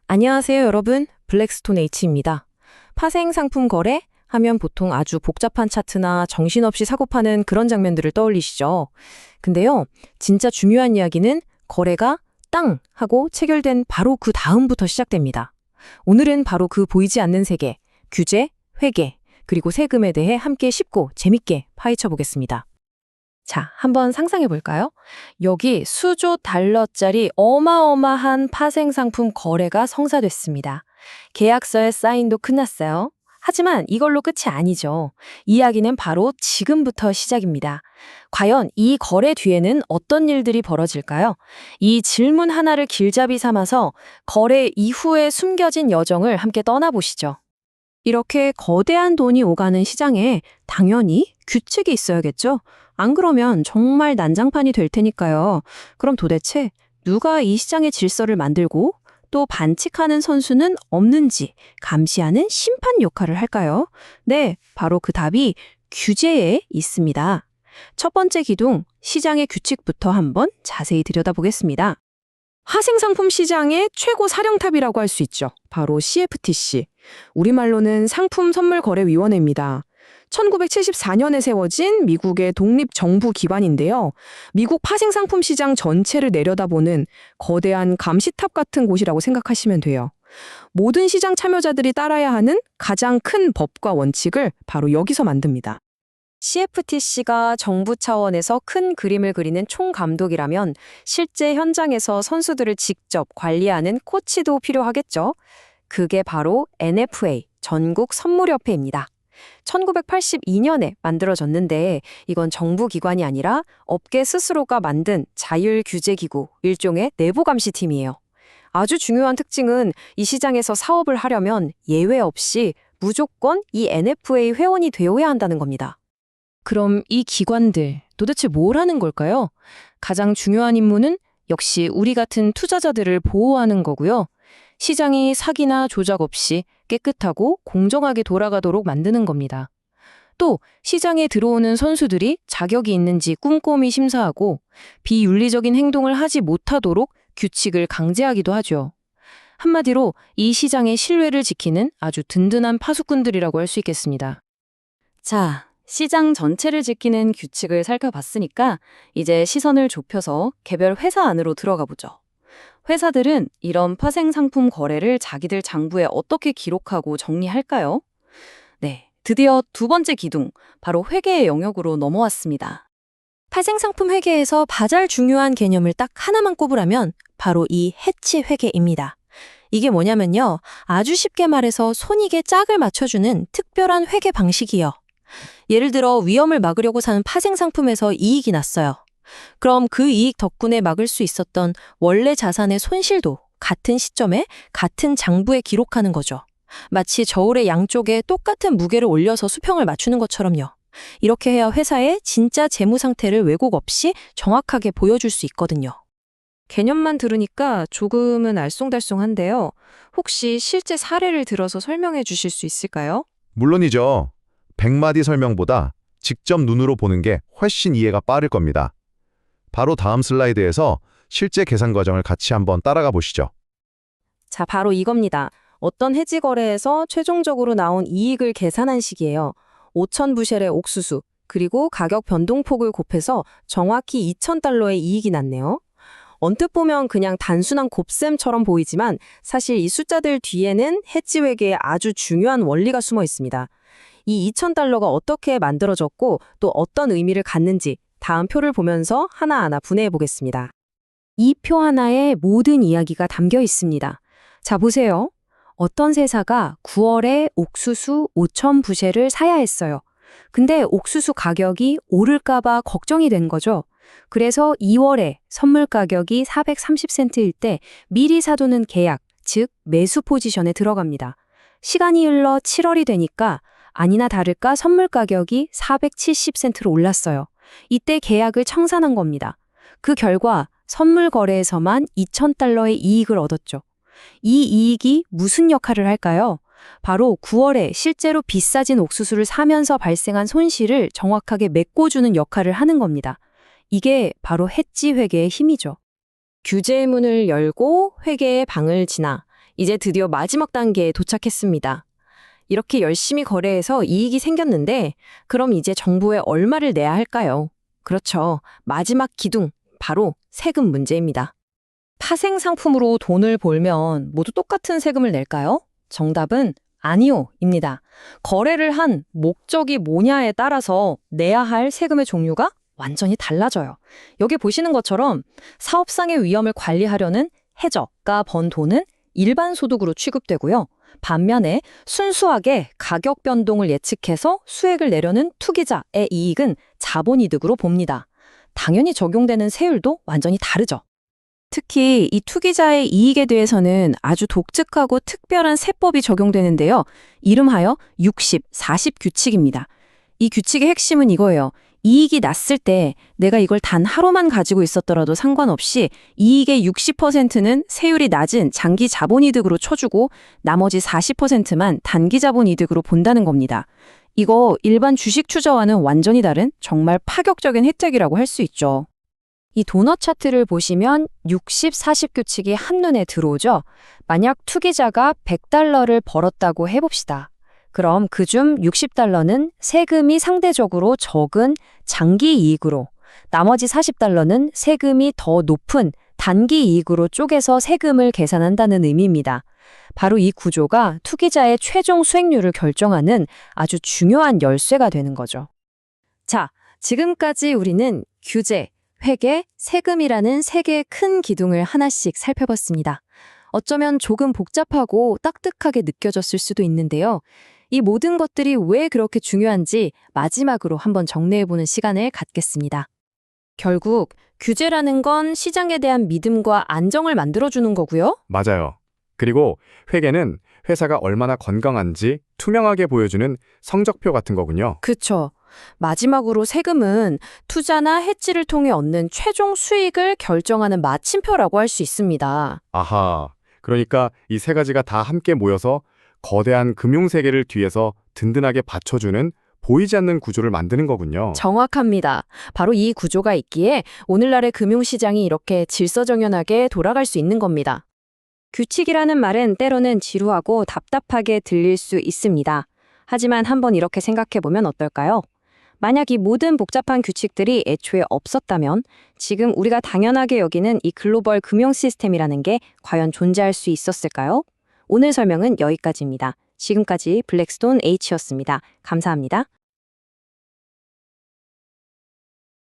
안녕하세요, 여러분. 블랙스톤 H입니다. 파생 상품 거래 하면 보통 아주 복잡한 차트나 정신없이 사고 파는 그런 장면들을 떠올리시죠. 근데요, 진짜 중요한 이야기는 거래가 땅 하고 체결된 바로 그 다음부터 시작됩니다. 오늘은 바로 그 보이지 않는 세계, 규제, 회계, 그리고 세금에 대해 함께 쉽고 재밌게 파헤쳐 보겠습니다. 자, 한번 상상해 볼까요? 여기 수조 달러짜리 어마어마한 파생 상품 거래가 성사됐습니다. 계약서에 사인도 끝났어요. 하지만 이걸로 끝이 아니죠. 이야기는 바로 지금부터 시작입니다. 과연 이 거래 뒤에는 어떤 일들이 벌어질까요? 이 질문 하나를 길잡이 삼아서 거래 이후에 숨겨진 여정을 함께 떠나보시죠. 이렇게 거대한 돈이 오가는 시장에 당연히 규칙이 있어야겠죠? 안 그러면 정말 난장판이 될 테니까요. 그럼 도대체 누가 이 시장의 질서를 만들고 또 반칙하는 선수는 없는지 감시하는 심판 역할을 할까요? 네, 바로 그 답이 규제에 있습니다. 첫 번째 기둥, 시장의 규칙부터 한번 자세히 들여다보겠습니다. 하생상품 시장의 최고 사령탑이라고 할 수 있죠. 바로 CFTC. 우리말로는 상품선물거래위원회입니다. 1974년에 세워진 미국의 독립정부 기관인데요. 미국 파생상품 시장 전체를 내려다보는 거대한 감시탑 같은 곳이라고 생각하시면 돼요. 모든 시장 참여자들이 따라야 하는 가장 큰 법과 원칙을 바로 여기서 만듭니다. CFTC가 정부 차원에서 큰 그림을 그리는 총감독이라면 실제 현장에서 선수들을 직접 관리하는 코치도 필요하겠죠. 그게 바로 NFA, 전국선물협회입니다. 1982년에 만들어졌는데 이건 정부 기관이 아니라 업계 스스로가 만든 자율규제기구, 일종의 내부감시팀이에요. 아주 중요한 특징은 이 시장에서 사업을 하려면 예외 없이 무조건 이 NFA 회원이 되어야 한다는 겁니다. 그럼 이 기관들 도대체 뭘 하는 걸까요? 가장 중요한 임무는 역시 우리 같은 투자자들을 보호하는 거고요. 시장이 사기나 조작 없이 깨끗하고 공정하게 돌아가도록 만드는 겁니다. 또 시장에 들어오는 선수들이 자격이 있는지 꼼꼼히 심사하고 비윤리적인 행동을 하지 못하도록 규칙을 강제하기도 하죠. 한마디로 이 시장의 신뢰를 지키는 아주 든든한 파수꾼들이라고 할 수 있겠습니다. 자, 시장 전체를 지키는 규칙을 살펴봤으니까 이제 시선을 좁혀서 개별 회사 안으로 들어가 보죠. 회사들은 이런 파생 상품 거래를 자기들 장부에 어떻게 기록하고 정리할까요? 네, 드디어 두 번째 기둥, 바로 회계의 영역으로 넘어왔습니다. 파생 상품 회계에서 가장 중요한 개념을 딱 하나만 꼽으라면 바로 이 해치 회계입니다. 이게 뭐냐면요, 아주 쉽게 말해서 손익의 짝을 맞춰주는 특별한 회계 방식이요. 예를 들어 위험을 막으려고 사는 파생 상품에서 이익이 났어요. 그럼 그 이익 덕분에 막을 수 있었던 원래 자산의 손실도 같은 시점에 같은 장부에 기록하는 거죠. 마치 저울의 양쪽에 똑같은 무게를 올려서 수평을 맞추는 것처럼요. 이렇게 해야 회사의 진짜 재무 상태를 왜곡 없이 정확하게 보여줄 수 있거든요. 개념만 들으니까 조금은 알쏭달쏭한데요. 혹시 실제 사례를 들어서 설명해 주실 수 있을까요? 물론이죠. 100마디 설명보다 직접 눈으로 보는 게 훨씬 이해가 빠를 겁니다. 바로 다음 슬라이드에서 실제 계산 과정을 같이 한번 따라가 보시죠. 자, 바로 이겁니다. 어떤 해지 거래에서 최종적으로 나온 이익을 계산한 식이에요. 5,000부셸의 옥수수, 그리고 가격 변동폭을 곱해서 정확히 2,000달러의 이익이 났네요. 언뜻 보면 그냥 단순한 곱셈처럼 보이지만 사실 이 숫자들 뒤에는 해지 회계에 아주 중요한 원리가 숨어 있습니다. 이 2,000달러가 어떻게 만들어졌고 또 어떤 의미를 갖는지 다음 표를 보면서 하나하나 분해해 보겠습니다. 이 표 하나에 모든 이야기가 담겨 있습니다. 자, 보세요. 어떤 회사가 9월에 옥수수 5,000부셸을 사야 했어요. 근데 옥수수 가격이 오를까 봐 걱정이 된 거죠. 그래서 2월에 선물 가격이 430센트일 때 미리 사두는 계약, 즉 매수 포지션에 들어갑니다. 시간이 흘러 7월이 되니까 아니나 다를까 선물 가격이 470센트로 올랐어요. 이때 계약을 청산한 겁니다. 그 결과 선물 거래에서만 2,000달러의 이익을 얻었죠. 이 이익이 무슨 역할을 할까요? 바로 9월에 실제로 비싸진 옥수수를 사면서 발생한 손실을 정확하게 메꿔주는 역할을 하는 겁니다. 이게 바로 해지 회계의 힘이죠. 규제의 문을 열고 회계의 방을 지나 이제 드디어 마지막 단계에 도착했습니다. 이렇게 열심히 거래해서 이익이 생겼는데 그럼 이제 정부에 얼마를 내야 할까요? 그렇죠. 마지막 기둥, 바로 세금 문제입니다. 파생 상품으로 돈을 벌면 모두 똑같은 세금을 낼까요? 정답은 아니요입니다. 거래를 한 목적이 뭐냐에 따라서 내야 할 세금의 종류가 완전히 달라져요. 여기 보시는 것처럼 사업상의 위험을 관리하려는 해저가 번 돈은 일반 소득으로 취급되고요. 반면에 순수하게 가격 변동을 예측해서 수익을 내려는 투기자의 이익은 자본이득으로 봅니다. 당연히 적용되는 세율도 완전히 다르죠. 특히 이 투기자의 이익에 대해서는 아주 독특하고 특별한 세법이 적용되는데요. 이름하여 60-40 규칙입니다. 이 규칙의 핵심은 이거예요. 이익이 났을 때 내가 이걸 단 하루만 가지고 있었더라도 상관없이 이익의 60%는 세율이 낮은 장기 자본이득으로 쳐주고 나머지 40%만 단기 자본이득으로 본다는 겁니다. 이거 일반 주식 투자와는 완전히 다른 정말 파격적인 혜택이라고 할 수 있죠. 이 도넛 차트를 보시면 60-40 규칙이 한눈에 들어오죠. 만약 투기자가 $100를 벌었다고 해봅시다. 그럼 그중 $60는 세금이 상대적으로 적은 장기 이익으로, 나머지 $40는 세금이 더 높은 단기 이익으로 쪼개서 세금을 계산한다는 의미입니다. 바로 이 구조가 투기자의 최종 수익률을 결정하는 아주 중요한 열쇠가 되는 거죠. 자, 지금까지 우리는 규제, 회계, 세금이라는 세 개의 큰 기둥을 하나씩 살펴봤습니다. 어쩌면 조금 복잡하고 딱딱하게 느껴졌을 수도 있는데요. 이 모든 것들이 왜 그렇게 중요한지 마지막으로 한번 정리해보는 시간을 갖겠습니다. 결국 규제라는 건 시장에 대한 믿음과 안정을 만들어주는 거고요. 맞아요. 그리고 회계는 회사가 얼마나 건강한지 투명하게 보여주는 성적표 같은 거군요. 그쵸. 마지막으로 세금은 투자나 해지를 통해 얻는 최종 수익을 결정하는 마침표라고 할 수 있습니다. 아하, 그러니까 이 세 가지가 다 함께 모여서 거대한 금융세계를 뒤에서 든든하게 받쳐주는 보이지 않는 구조를 만드는 거군요. 정확합니다. 바로 이 구조가 있기에 오늘날의 금융시장이 이렇게 질서정연하게 돌아갈 수 있는 겁니다. 규칙이라는 말은 때로는 지루하고 답답하게 들릴 수 있습니다. 하지만 한번 이렇게 생각해보면 어떨까요? 만약 이 모든 복잡한 규칙들이 애초에 없었다면 지금 우리가 당연하게 여기는 이 글로벌 금융 시스템이라는 게 과연 존재할 수 있었을까요? 오늘 설명은 여기까지입니다. 지금까지 블랙스톤 H였습니다. 감사합니다.